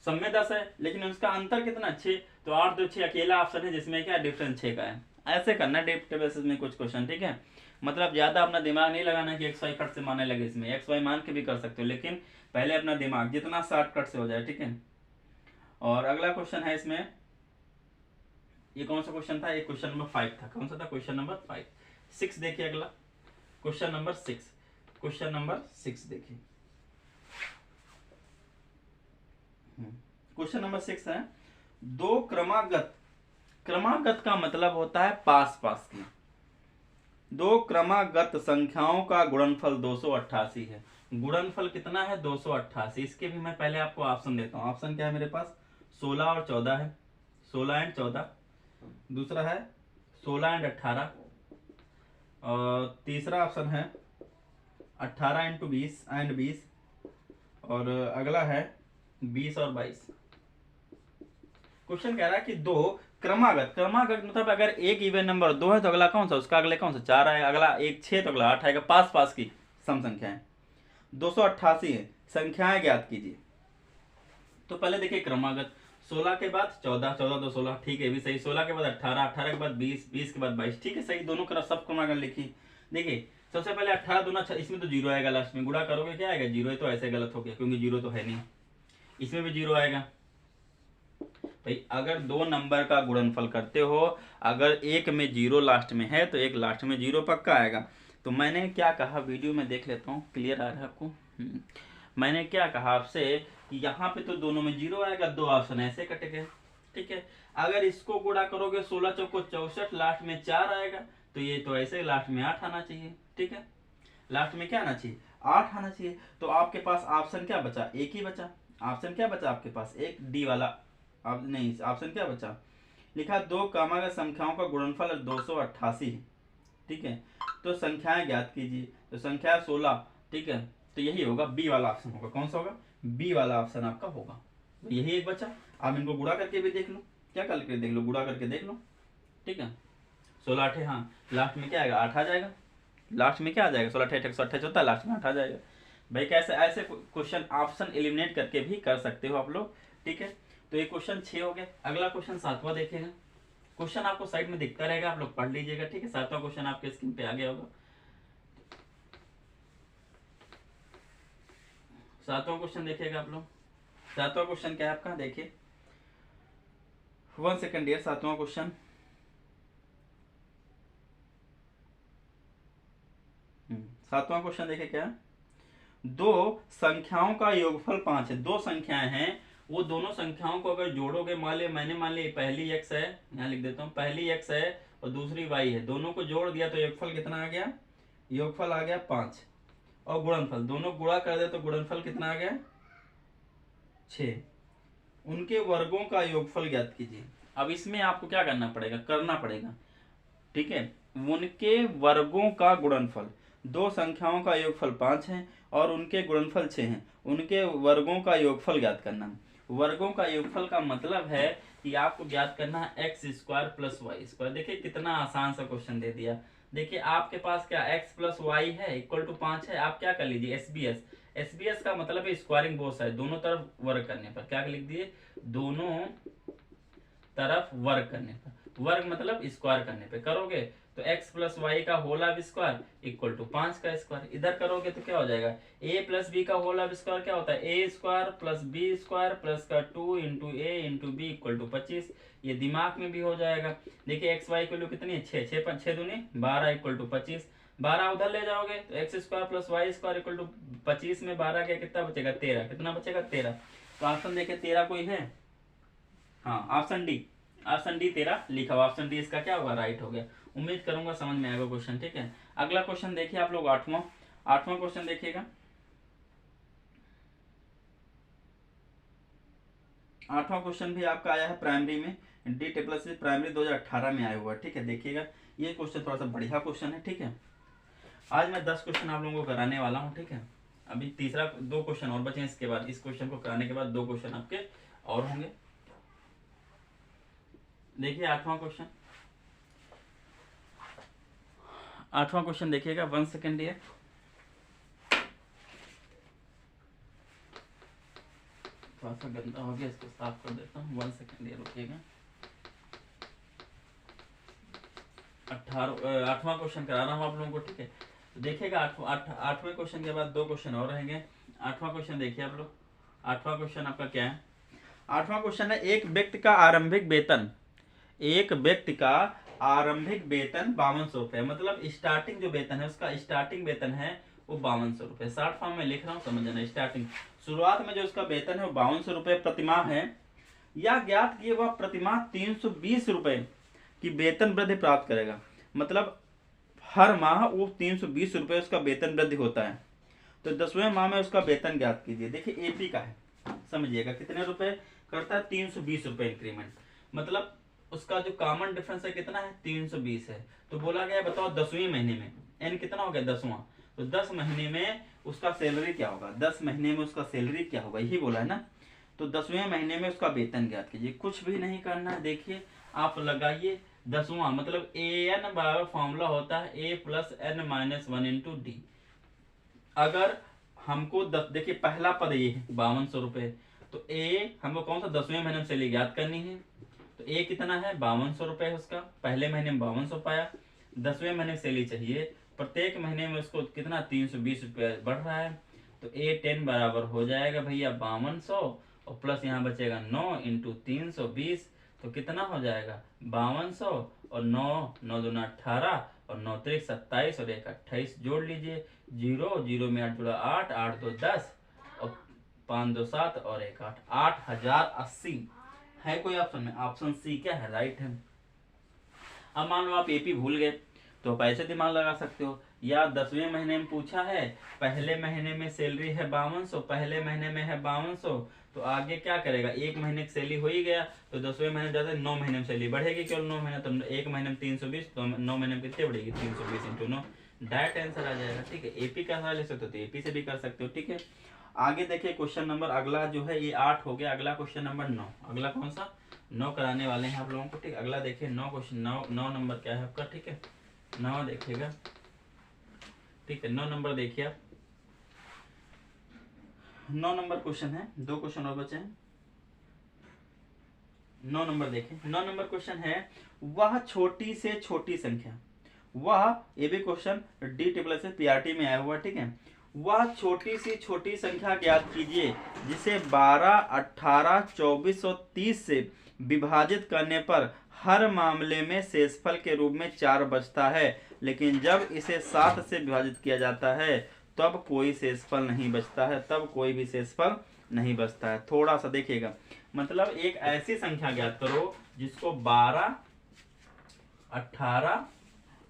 सम में 10 है, लेकिन उसका अंतर कितना? 6। तो 8 2 6 अकेला ऑप्शन है जिसमें क्या डिफरेंस 6 का है। ऐसे करना डेप्थ बेसिस में कुछ क्वेश्चन, ठीक है। मतलब ज्यादा अपना दिमाग नहीं लगाना कि एक्स वाई कट से मारने लगे। इसमें एक्स वाई मान के भी कर सकते हो, लेकिन पहले अपना दिमाग जितना शॉर्टकट से हो जाए, ठीक है। और अगला क्वेश्चन है इसमें, ये कौन सा क्वेश्चन था? ये क्वेश्चन नंबर 5 था। कौन सा था? Question number 5। 6 देखिए अगला क्वेश्चन नंबर 6। क्वेश्चन नंबर 6 देखिए, क्वेश्चन नंबर 6 है दो क्रमागत, क्रमागत का मतलब होता है पास पास की, दो क्रमागत संख्याओं का गुणनफल 288 है। गुणनफल कितना है? 288। इसके भी मैं पहले आपको ऑप्शन देता हूँ। ऑप्शन क्या है मेरे पास? 16 और 14 है, 16 एंड 14। दूसरा है 16 एंड 18 और तीसरा ऑप्शन है 18 इंटू 20 एंड 20 और अगला है 20 और 22। क्वेश्चन कह रहा है कि दो क्रमागत, क्रमागत मतलब अगर एक इवन नंबर 2 है तो अगला कौन सा? उसका अगले कौन सा? 4 आएगा। अगला एक 6 तो अगला 8 आएगा। पास पास की सम संख्याएं 288 है। संख्याएं ज्ञात कीजिए। तो पहले देखिए क्रमागत, 16 के बाद 14, 14 तो 16, ठीक है भी सही। 16 के बाद 18, 18 के बाद 20, 20 के बाद 22, ठीक है सही। दोनों तरफ सब क्रमागत लिखी। देखिए सबसे पहले 18 दूना, इसमें तो 0 आएगा लास्ट में, गुणा करोगे क्या आएगा? 0। तो ऐसे गलत हो गया क्योंकि 0 तो है नहीं। इसमें भी 0 आएगा। भाई अगर दो नंबर का गुणनफल करते हो, अगर एक में 0 लास्ट में है तो एक लास्ट में 0 पक्का आएगा। तो मैंने क्या कहा, वीडियो में देख लेता हूँ, क्लियर आ रहा है आपको। मैंने क्या कहा आपसे कि यहाँ पे तो दोनों में 0 आएगा, दो ऑप्शन ऐसे कट गए, ठीक है। अगर इसको गुणा करोगे 16 चौको 64, लास्ट में 4 आएगा, तो ये तो ऐसे लास्ट में 8 आना चाहिए, ठीक है। लास्ट में क्या आना चाहिए? 8 आना चाहिए। तो आपके पास ऑप्शन क्या बचा? एक ही बचा। ऑप्शन क्या बचा आपके पास? एक डी वाला। अब नहीं, ऑप्शन क्या बचा? लिखा दो क्रमागत संख्याओं का गुणनफल 288 है, ठीक है। तो संख्याएं ज्ञात कीजिए। तो संख्या 16, ठीक है। तो यही होगा, बी वाला ऑप्शन होगा। कौन सा होगा? बी वाला ऑप्शन आपका होगा। तो यही एक बचा। आप इनको गुणा करके भी देख लो, क्या करके देख लो, गुणा करके देख लो, ठीक है। 16 8, हाँ लास्ट में क्या आएगा? 8 आ जाएगा। लास्ट में क्या आ जाएगा? 16 8 128 होता है, लास्ट में 8 आ जाएगा। भाई कैसे ऐसे क्वेश्चन ऑप्शन एलिमिनेट करके भी कर सकते हो आप लोग, ठीक है। तो ये क्वेश्चन 6 हो गया। अगला क्वेश्चन 7वां देखेगा। क्वेश्चन आपको साइड में दिखता रहेगा, आप लोग पढ़ लीजिएगा, ठीक है। 7वां क्वेश्चन आपके स्क्रीन पे आ गया होगा। 7वां क्वेश्चन देखिएगा आप लोग। 7वां क्वेश्चन क्या है आपका? देखिए 1 सेकंड डियर। 7वां क्वेश्चन, सातवां क्वेश्चन देखिए क्या है? दो संख्याओं का योगफल 5 है। दो संख्याएं हैं, वो दोनों संख्याओं को अगर जोड़ोगे, मान ली पहली x है, यहाँ लिख देता हूँ, पहली x है और दूसरी y है, दोनों को जोड़ दिया तो योगफल कितना आ गया? योगफल आ गया 5। और गुणनफल दोनों गुणा कर दे तो गुणनफल कितना आ गया? 6। उनके वर्गों का योगफल ज्ञात कीजिए। अब इसमें आपको क्या करना पड़ेगा, ठीक है। उनके वर्गों का गुणनफल, दो संख्याओं का योगफल 5 है और उनके गुणनफल 6 हैं। उनके वर्गों का योगफल ज्ञात करना है। वर्गों का योगफल का मतलब है कि आपको ज्ञात करना है x square plus y square. देखिए कितना आसान सा क्वेश्चन दे दिया। देखिए आपके पास क्या एक्स प्लस वाई है इक्वल टू 5 है। आप क्या कर लीजिए? एसबीएस। एसबीएस का मतलब है स्क्वायरिंग बोथ साइड, दोनों तरफ वर्ग करने पर। क्या लिख दिए? दोनों तरफ वर्ग करने पर। वर्ग मतलब स्क्वायर करने पे करोगे तो x प्लस वाई का whole of square equal to 5 का स्क्वायर। इधर करोगे तो क्या हो जाएगा? a प्लस बी का होल ऑफ स्क्वायर क्या होता है? a square plus b square plus का 2 into a into b equal to 25। ये दिमाग में भी हो जाएगा। देखिए एक्स वाई की वैल्यू कितनी है? 6 6 दूनी 12 इक्वल टू 25। 12 उधर ले जाओगे तो x square plus y square equal to 25 में 12 के कितना बचेगा 13, कितना बचेगा 13। तो ऑप्शन देखिए 13 कोई है, हाँ ऑप्शन डी, ऑप्शन डी 13 लिखा हुआ, ऑप्शन डी इसका क्या होगा राइट हो गया। उम्मीद करूंगा समझ में आएगा क्वेश्चन, ठीक है। अगला क्वेश्चन देखिए आप लोग, आठवां क्वेश्चन देखिएगा। आठवां क्वेश्चन भी आपका आया है प्राइमरी में, डी प्लस प्राइमरी 2018 में आया हुआ है, ठीक है। देखिएगा ये क्वेश्चन थोड़ा सा बढ़िया क्वेश्चन है, ठीक है। आज मैं 10 क्वेश्चन आप लोगों को कराने वाला हूँ, ठीक है। अभी तीसरा 2 क्वेश्चन और बचे हैं, इसके बाद इस क्वेश्चन को कराने के बाद 2 क्वेश्चन आपके और होंगे। देखिए आठवां क्वेश्चन, आठवां क्वेश्चन देखिएगा। 1 सेकेंड ये थोड़ा सा गंदा हो गया, इसको साफ कर देता हूँ। 1 सेकेंड ये रुकिएगा। 8वां क्वेश्चन करा रहा हूँ आप लोगों को, ठीक है। तो देखिएगा 8वें क्वेश्चन के बाद 2 क्वेश्चन और रहेंगे। 8वां क्वेश्चन देखिए आप लोग। 8वां क्वेश्चन आपका क्या है? 8वां क्वेश्चन है एक व्यक्ति का आरंभिक वेतन, एक व्यक्ति का आरंभिक वेतन 5200 रुपए, मतलब स्टार्टिंग जो वेतन है उसका स्टार्टिंग वेतन है वो 5200 रुपए। शॉर्ट फॉर्म में लिख रहा हूँ, समझ जाना। स्टार्टिंग शुरुआत में जो उसका वेतन है वो 5200 रुपए प्रतिमाह है, या ज्ञात किए वह प्रतिमाह 320 रुपए की वेतन वृद्धि प्राप्त करेगा। मतलब हर माह वो 320 रुपए उसका वेतन वृद्धि होता है। तो 10वें माह में उसका वेतन ज्ञात कीजिए। देखिए एपी का है, समझिएगा कितने रुपए करता है 320 रुपए इंक्रीमेंट, मतलब उसका जो कॉमन डिफरेंस है कितना है 320 है। तो बोला गया बताओ 10वें महीने में एन कितना हो गया 10वां, तो 10 महीने में उसका सैलरी क्या होगा, 10 महीने में उसका सैलरी क्या होगा, यही बोला है ना। तो 10वें महीने में उसका वेतन ज्ञात कीजिए। कुछ भी नहीं करना है, देखिए आप लगाइए 10वां, मतलब ए एन बराबर फॉर्मूला होता है a plus n minus 1 into d. अगर हमको 10, देखिए पहला पद ये है 5200 रुपए, तो ए हमको कौन सा 10वें महीने में सैलरी ज्ञात करनी है। तो ए कितना है 5200 रुपए है उसका, पहले महीने में 5200 पाया, 10वें महीने सैलरी चाहिए, प्रत्येक महीने में उसको कितना 320 रुपया बढ़ रहा है। तो ए 10 बराबर हो जाएगा भैया 5200 और प्लस यहाँ बचेगा 9 इंटू 320, तो कितना हो जाएगा 5200 और 9 दूना 18 और 9 त्रिक 27 और 1 28 जोड़ लीजिए। 0 0 में 8 जुड़ा 8 8 2 10 और 5 2 7 और 1 8, 8080 है कोई ऑप्शन में? ऑप्शन सी क्या है राइट है। अब मान लो आप एपी भूल गए तो आप ऐसे दिमाग लगा सकते हो, या 10वें महीने में पूछा है, पहले महीने में सैलरी है 5200, पहले महीने में है 5200, तो आगे क्या करेगा, एक महीने की सैलरी हो ही गया, तो 10वें महीने जैसे 9 महीने में सैलरी बढ़ेगी, केवल 9 महीने, तो एक महीने में 320, तो 9 महीने में कितनी बढ़ेगी 320 इंटू 9, डायरेक्ट आंसर आ जाएगा, ठीक है। एपी का सवाल ले सकते हो तो एपी से भी कर सकते हो, ठीक है। आगे देखिए क्वेश्चन नंबर अगला जो है ये 8 हो गया, अगला क्वेश्चन नंबर 9, अगला कौन सा 9 कराने वाले हैं आप लोगों को, ठीक। अगला देखिए 9 क्वेश्चन, 9 नंबर क्या है आपका, ठीक है। 9 देखिएगा, ठीक है। 9 नंबर देखिए आप, 9 नंबर क्वेश्चन है, 2 क्वेश्चन और बचे हैं। 9 नंबर देखिए, 9 नंबर क्वेश्चन है वह छोटी से छोटी संख्या, वह ये भी क्वेश्चन डी ट्रिपल से पीआरटी में आया हुआ, ठीक है। वह छोटी सी छोटी संख्या ज्ञात कीजिए जिसे 12, 18, 24 और 30 से विभाजित करने पर हर मामले में शेषफल के रूप में 4 बचता है, लेकिन जब इसे 7 से विभाजित किया जाता है तब कोई शेषफल नहीं बचता है, तब कोई भी शेषफल नहीं बचता है। थोड़ा सा देखिएगा, मतलब एक ऐसी संख्या ज्ञात करो जिसको 12, 18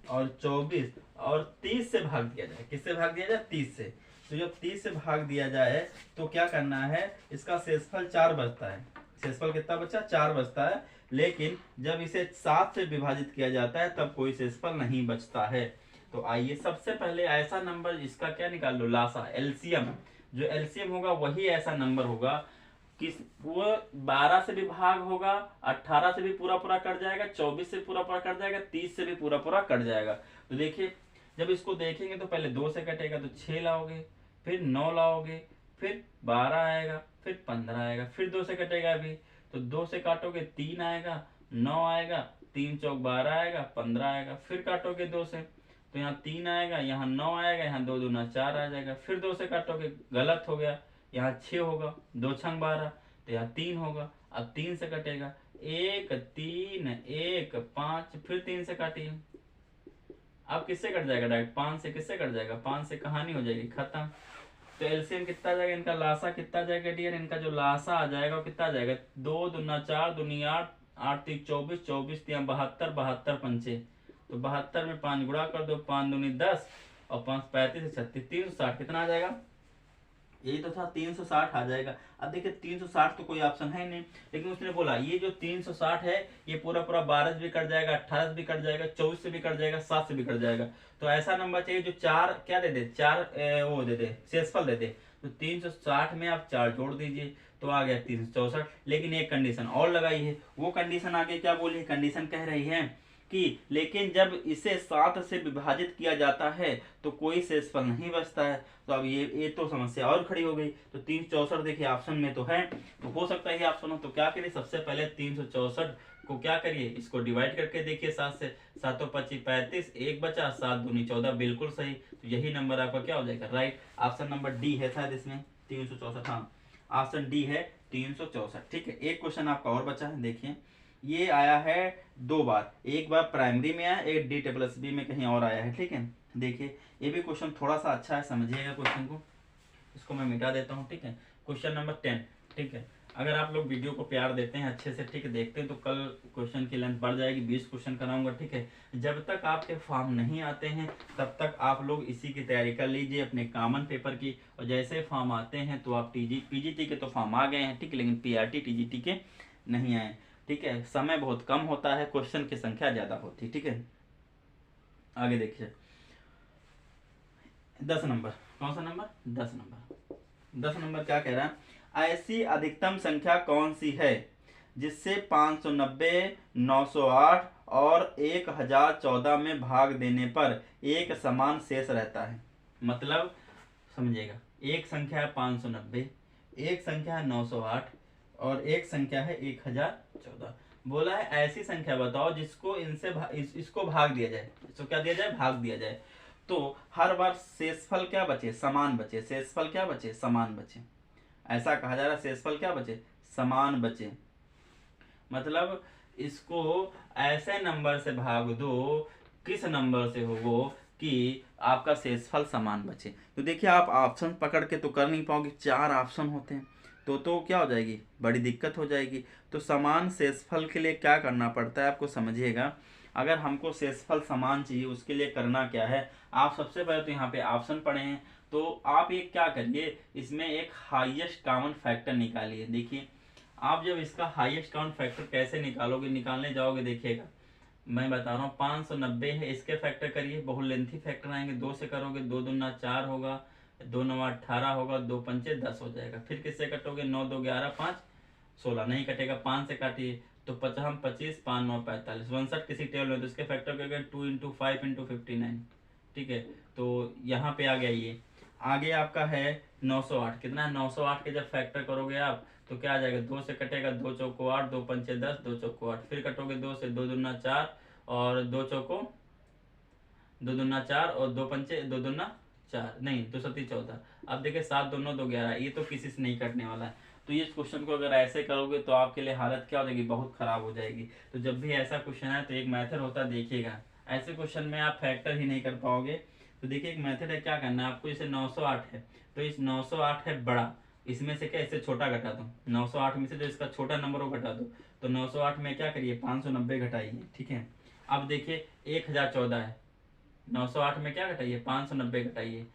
और 24 और 30 से भाग दिया जाए। किससे भाग दिया जाए 30 से। तो जब 30 से भाग दिया जाए तो क्या करना है, इसका शेषफल 4 बचता है। शेषफल कितना बचा 4 बचता है, लेकिन जब इसे 7 से विभाजित किया जाता है तब कोई शेषफल नहीं बचता है। तो आइए सबसे पहले ऐसा नंबर जिसका क्या निकाल लो लासा, एलसीएम। जो एलसीएम होगा वही ऐसा नंबर होगा कि वो 12 से भी भाग होगा, 18 से भी पूरा पूरा कट जाएगा, 24 से पूरा पूरा कट जाएगा, 30 से भी पूरा पूरा कट जाएगा। तो देखिए जब इसको देखेंगे तो पहले 2 से कटेगा तो 6 लाओगे, फिर 9 लाओगे, फिर 12 आएगा, फिर 15 आएगा, फिर 2 से कटेगा अभी, तो 2 से काटोगे 3 आएगा, 9 आएगा, 3 चौक 12 आएगा, 15 आएगा, फिर काटोगे 2 से तो यहाँ 3 आएगा, यहाँ 9 आएगा, यहाँ 2 दूना 4 आ जाएगा, फिर 2 से काटोगे गलत हो गया, यहाँ 6 होगा, 2 छंग 12, तो यहाँ 3 होगा। अब 3 से कटेगा 1 3 1 5, फिर 3 से काटिए अब किससे कट जाएगा डायरेक्ट, 5 से किससे कट जाएगा, 5 से कहानी हो जाएगी खत्म। तो एलसीएम कितना आ जाएगा, इनका लासा कितना आ जाएगा डियर, इनका जो लासा आ जाएगा वो कितना आ जाएगा, 2 दूना 4 दूनी 8, 8 3 24, 24 3 72, 72 पंचे, तो 72 में 5 गुणा कर दो, 5 दूनी 10 और 5 35 36, 360 कितना आ जाएगा, यही तो था 360 आ जाएगा। अब देखिए 360 तो कोई ऑप्शन है नहीं, लेकिन उसने बोला ये जो 360 है ये पूरा पूरा 12 से भी कट जाएगा, 18 से भी कट जाएगा, 24 से भी कट जाएगा, 7 से भी कट जाएगा। तो ऐसा नंबर चाहिए जो 4 क्या दे दे, 4 वो दे दे, शेषफल दे दे। तो 360 में आप 4 जोड़ दीजिए तो आ गया 364। लेकिन एक कंडीशन और लगाई है, वो कंडीशन आगे क्या बोली है, कंडीशन कह रही है कि लेकिन जब इसे 7 से विभाजित किया जाता है तो कोई शेषफल नहीं बचता है। तो अब ये तो समस्या और खड़ी हो गई। तो 364 देखिए ऑप्शन में तो है, तो हो सकता है ये ऑप्शन हो। तो क्या करिए, सबसे पहले 364 को क्या करिए, इसको डिवाइड करके देखिए 7 से, 7 तो 25 35, एक बचा, 7 दूनी 14, बिल्कुल सही। तो यही नंबर आपका क्या हो जाएगा, राइट। ऑप्शन नंबर डी है शायद इसमें 364, हाँ ऑप्शन डी है 364। ठीक है, एक क्वेश्चन आपका और बचा है, देखिए ये आया है 2 बार, एक बार प्राइमरी में आया, एक DSSB में कहीं और आया है। ठीक है, देखिए ये भी क्वेश्चन थोड़ा सा अच्छा है, समझिएगा क्वेश्चन को। इसको मैं मिटा देता हूँ। ठीक है, क्वेश्चन नंबर 10। ठीक है, अगर आप लोग वीडियो को प्यार देते हैं अच्छे से, ठीक है, देखते हैं, तो कल क्वेश्चन की लेंथ बढ़ जाएगी, 20 क्वेश्चन कराऊंगा। ठीक है, जब तक आपके फॉर्म नहीं आते हैं तब तक आप लोग इसी की तैयारी कर लीजिए अपने कॉमन पेपर की। और जैसे फॉर्म आते हैं तो आप PGT के तो फॉर्म आ गए हैं, ठीक है, लेकिन PRT TGT के नहीं आए। ठीक है, समय बहुत कम होता है, क्वेश्चन की संख्या ज्यादा होती है। ठीक है, आगे देखिए 10 नंबर, कौन सा नंबर, 10 नंबर। 10 नंबर क्या कह रहा है, ऐसी अधिकतम संख्या कौन सी है जिससे 590, 908 और 1014 में भाग देने पर एक समान शेष रहता है। मतलब समझिएगा, एक संख्या है 590, एक संख्या है 908 और एक संख्या है 1014। बोला है ऐसी संख्या बताओ जिसको इसको भाग दिया जाए, इसको क्या दिया जाए, भाग दिया जाए, तो हर बार शेषफल क्या बचे, समान बचे, शेषफल क्या बचे, समान बचे। ऐसा कहा जा रहा है शेषफल क्या बचे, समान बचे। मतलब इसको ऐसे नंबर से भाग दो, किस नंबर से हो वो, कि आपका शेषफल समान बचे। तो देखिए आप ऑप्शन पकड़ के तो कर नहीं पाओगे, 4 ऑप्शन होते हैं तो क्या हो जाएगी, बड़ी दिक्कत हो जाएगी। तो समान शेषफल के लिए क्या करना पड़ता है आपको समझिएगा। अगर हमको शेषफल समान चाहिए उसके लिए करना क्या है, आप सबसे पहले तो यहाँ पे ऑप्शन पढ़े हैं, तो आप ये क्या करिए, इसमें एक हाईएस्ट कॉमन फैक्टर निकालिए। देखिए आप जब इसका हाईएस्ट कॉमन फैक्टर कैसे निकालोगे, निकालने जाओगे, देखिएगा मैं बता रहा हूँ, 590 है, इसके फैक्टर करिए, बहुत लेंथी फैक्टर आएंगे, 2 से करोगे, 2 दूना 4 होगा, 2 9 18 होगा, 2 पंचे 10 हो जाएगा। फिर किससे कटोगे, 9 2 11 5 16, नहीं कटेगा, 5 से काटिए तो 50 25, 5 9 45, 59 किसी टेबल में, तो इसके फैक्टर करेंगे 2 × 5 × 59। ठीक है, तो यहाँ पे आ गया ये। आगे आपका है 908, कितना है, 908 के जब फैक्टर करोगे आप तो क्या आ जाएगा, 2 से कटेगा, 2 चौको 8, 2 पंचे 10, 2 चौको 8, फिर कटोगे 2 से, 2 दूना 4 और 2 चौको 2 दूना 4 और 2 पंचे 2 दूना 4, नहीं 2 सती 14। अब देखिए 7 2 9 2 11, ये तो किसी से नहीं कटने वाला है। तो ये क्वेश्चन को अगर ऐसे करोगे तो आपके लिए हालत क्या हो जाएगी, बहुत खराब हो जाएगी। तो जब भी ऐसा क्वेश्चन है तो एक मेथड होता है, देखिएगा ऐसे क्वेश्चन में आप फैक्टर ही नहीं कर पाओगे। तो देखिए एक मेथड है, क्या करना है आपको, जैसे 908 है तो इस 908 है बड़ा, इसमें से क्या, इससे छोटा घटा दो, 908 में से जो इसका छोटा नंबर हो घटा दो। तो 908 में क्या करिए, 590 घटाइए। ठीक है, अब देखिए 1014 है, 908 में क्या घटाइए, 590 घटाइए,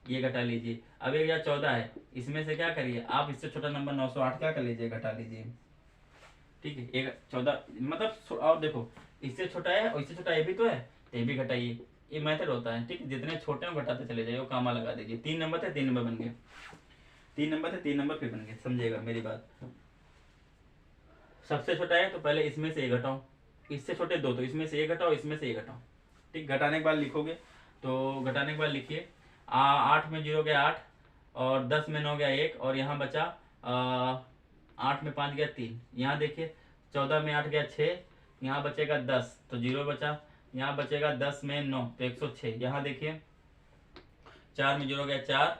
ये घटा लीजिए। अब 1014 है, इसमें से क्या करिए आप, इससे छोटा नंबर 908 क्या कर लीजिए, घटा लीजिए। ठीक है, 14 मतलब, और देखो इससे छोटा है और इससे छोटा ये भी तो है, तो ये भी घटाइए। ये मेथड होता है। ठीक है, जितने छोटे हो घटाते चले जाइए, वो कामा लगा दीजिए। 3 नंबर थे, 3 नंबर बन गए, 3 नंबर थे, 3 नंबर फिर बन गए। समझिएगा मेरी बात, सबसे छोटा है तो पहले इसमें से ये घटाओ, इससे छोटे 2 तो इसमें से ये घटाओ, इसमें से ये घटाओ। ठीक, घटाने के बाद लिखोगे, तो घटाने के बाद लिखिए 8 में 0 गया 8 और 10 में 9 गया 1 और यहाँ बचा 8 में 5 गया 3। यहाँ देखिए 14 में 8 गया 6, यहाँ बचेगा 10 तो 0 बचा, यहाँ बचेगा 10 में 9 तो 106। यहाँ देखिए 4 में 0 गया 4,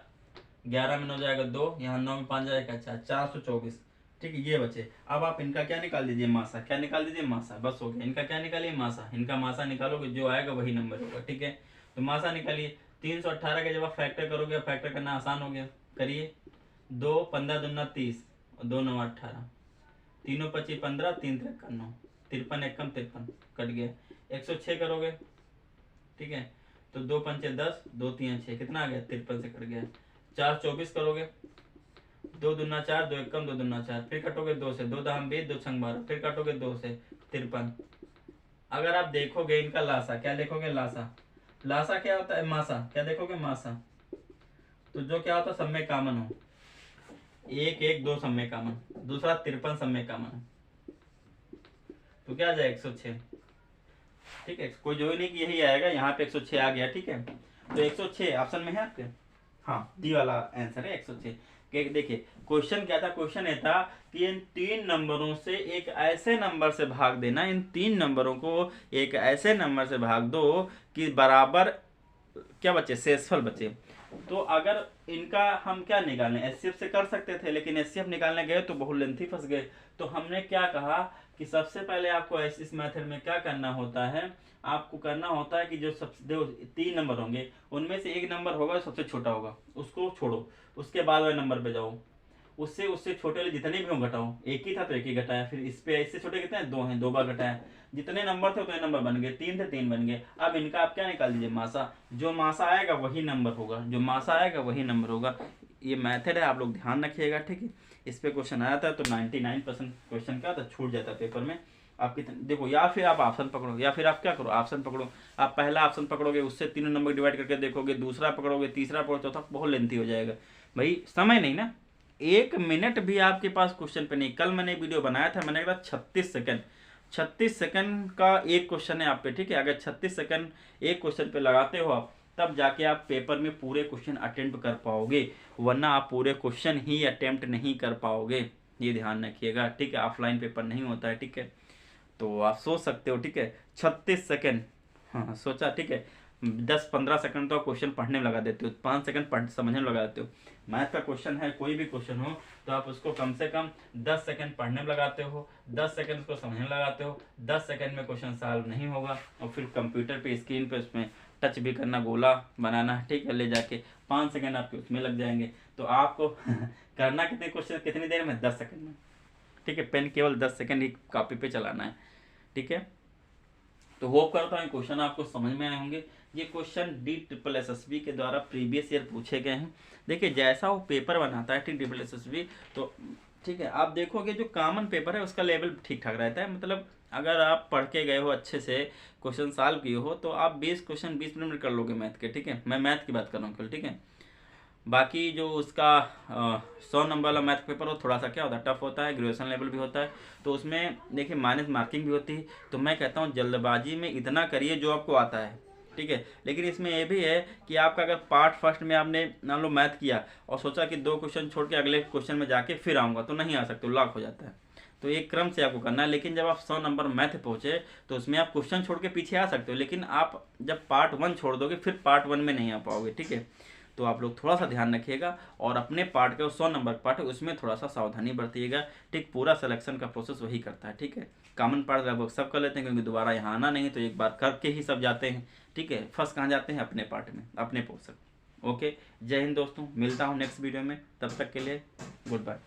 11 में 9 जाएगा 2, यहाँ 9 में 5 जाएगा 4, 424। ठीक है, ये बचे। अब आप इनका क्या निकाल दीजिए, मासा। क्या निकाल दीजिए, मासा। बस हो गया। इनका क्या निकालिए, मासा। इनका मासा निकालोगे, जो आएगा वही नंबर होगा। ठीक है, तो मासा निकालिए। 318 के जब आप फैक्टर करोगे, फैक्टर करना आसान हो गया, करिए। 2 15 दूना 30 और 2 9 18, तीनों 25 15, 3 3 9, 53 एकम 53, कट गया। 106 करोगे, ठीक है, तो 2 पंचे 10, 2 3 6, कितना आ गया, 53 से कट गया। 4 24 करोगे, 2 दूना 4, 2 एकम 2 दूना 4, फिर कटोगे 2 से, 2 दहम 20, 2 छंग 12, फिर कटोगे 2 से, 53। अगर आप देखोगे इनका लासा, क्या देखोगे, लासा। लासा क्या होता है, मासा। क्या देखोगे, मासा। तो जो क्या होता है, सब में कॉमन हो, 1 1 2 सब में कॉमन, दूसरा 53 सब में कॉमन, तो क्या आ जाए, 106। ठीक है, कोई जो ही नहीं कि यही आएगा, यहाँ पे 106 आ गया। ठीक है, तो 106 ऑप्शन में है आपके, हाँ, डी वाला आंसर है 106। देखिए क्वेश्चन क्या था, क्वेश्चन ये था कि इन 3 नंबरों से एक ऐसे नंबर से भाग देना, इन 3 नंबरों को एक ऐसे नंबर से भाग दो कि बराबर क्या बचे, शेषफल बचे। तो अगर इनका हम क्या निकालें, एचसीएफ से कर सकते थे, लेकिन एचसीएफ निकालने गए तो बहुत लेंथी फंस गए। तो हमने क्या कहा कि सबसे पहले आपको इस मेथड में क्या करना होता है, आपको करना होता है कि जो सबसे 3 नंबर होंगे उनमें से एक नंबर होगा सबसे छोटा होगा, उसको छोड़ो, उसके बाद वाले नंबर पे जाओ, उससे उससे छोटे वाले जितने भी हो घटाओ। एक ही था तो एक ही घटाया, फिर इस पे इससे छोटे कितने हैं, 2 हैं, 2 बार घटाया। जितने नंबर थे उतने नंबर बन गए, 3 थे 3 बन गए। अब इनका आप क्या निकाल दीजिए, मासा। जो मासा आएगा वही नंबर होगा, जो मासा आएगा वही नंबर होगा। ये मेथड है, आप लोग ध्यान रखिएगा। ठीक है, इस पे क्वेश्चन आया था तो 99% क्वेश्चन क्या था, छूट जाता पेपर में। आप कितने देखो, या फिर आप ऑप्शन पकड़ो, या फिर आप क्या करो, ऑप्शन पकड़ो। आप पहला ऑप्शन पकड़ोगे, उससे 3 नंबर डिवाइड करके देखोगे, दूसरा पकड़ोगे, तीसरा पकड़ो, चौथा, बहुत लेंथी हो जाएगा भाई, समय नहीं ना। 1 मिनट भी आपके पास क्वेश्चन पे नहीं। कल मैंने वीडियो बनाया था, मैंने कहा 36 सेकंड, 36 सेकंड का एक क्वेश्चन है आप पे। ठीक है, अगर 36 सेकंड एक क्वेश्चन पे लगाते हो आप, तब जाके आप पेपर में पूरे क्वेश्चन अटेम्प्ट कर पाओगे, वरना आप पूरे क्वेश्चन ही अटेम्प्ट नहीं कर पाओगे। ये ध्यान रखिएगा। ठीक है, ऑफलाइन पेपर नहीं होता है। ठीक है, तो आप सोच सकते हो। ठीक है, 36 सेकंड, हाँ सोचा। ठीक है, 10-15 सेकंड तो क्वेश्चन पढ़ने में लगा देते हो, 5 सेकंड समझने में लगा देते हो। मैथ का क्वेश्चन है, कोई भी क्वेश्चन हो तो आप उसको कम से कम 10 सेकंड पढ़ने में लगाते हो, 10 सेकंड उसको समझने में लगाते हो। 10 सेकंड में क्वेश्चन सॉल्व नहीं होगा, और फिर कंप्यूटर पे स्क्रीन पे उसमें टच भी करना, गोला बनाना, ठीक है, ले जाके 5 सेकंड आपके उसमें लग जाएंगे। तो आपको करना कितने क्वेश्चन कितनी देर में, 10 सेकंड में। ठीक है, पेन केवल 10 सेकंड ही कॉपी पे चलाना है। ठीक है, तो होप करता हूँ क्वेश्चन आपको समझ में आए होंगे। ये क्वेश्चन DSSB के द्वारा प्रीवियस ईयर पूछे गए हैं। देखिए जैसा वो पेपर बनाता है DSSB, तो ठीक है, आप देखोगे जो कॉमन पेपर है उसका लेवल ठीक ठाक रहता है। मतलब अगर आप पढ़ के गए हो, अच्छे से क्वेश्चन सॉल्व किए हो, तो आप 20 क्वेश्चन 20 मिनट में कर लोगे मैथ के। ठीक है, मैं मैथ की बात कर रहा हूँ कल। ठीक है, बाकी जो उसका 100 नंबर वाला मैथ पेपर हो, थोड़ा सा क्या होता है, टफ होता है, ग्रेजुएशन लेवल भी होता है, तो उसमें देखिए माइनस मार्किंग भी होती है। तो मैं कहता हूँ जल्दबाजी में इतना करिए जो आपको आता है। ठीक है, लेकिन इसमें ये भी है कि आपका अगर पार्ट फर्स्ट में आपने मान लो मैथ किया और सोचा कि 2 क्वेश्चन छोड़ के अगले क्वेश्चन में जाके फिर आऊँगा, तो नहीं आ सकते, लॉक हो जाता है। तो एक क्रम से आपको करना है। लेकिन जब आप 100 नंबर मैथ पहुंचे तो उसमें आप क्वेश्चन छोड़ के पीछे आ सकते हो, लेकिन आप जब पार्ट 1 छोड़ दोगे फिर पार्ट 1 में नहीं आ पाओगे। ठीक है, तो आप लोग थोड़ा सा ध्यान रखिएगा, और अपने पार्ट का 100 नंबर पार्ट है उसमें थोड़ा सा सावधानी बरतिएगा। ठीक, पूरा सिलेक्शन का प्रोसेस वही करता है। ठीक है, कॉमन पार्ट लगभग सब कर लेते हैं, क्योंकि दोबारा यहाँ आना नहीं, तो एक बार करके ही सब जाते हैं। ठीक है, फर्स्ट कहाँ जाते हैं, अपने पार्ट में, अपने पोर्शन। ओके, जय हिंद दोस्तों, मिलता हूँ नेक्स्ट वीडियो में, तब तक के लिए गुड बाय।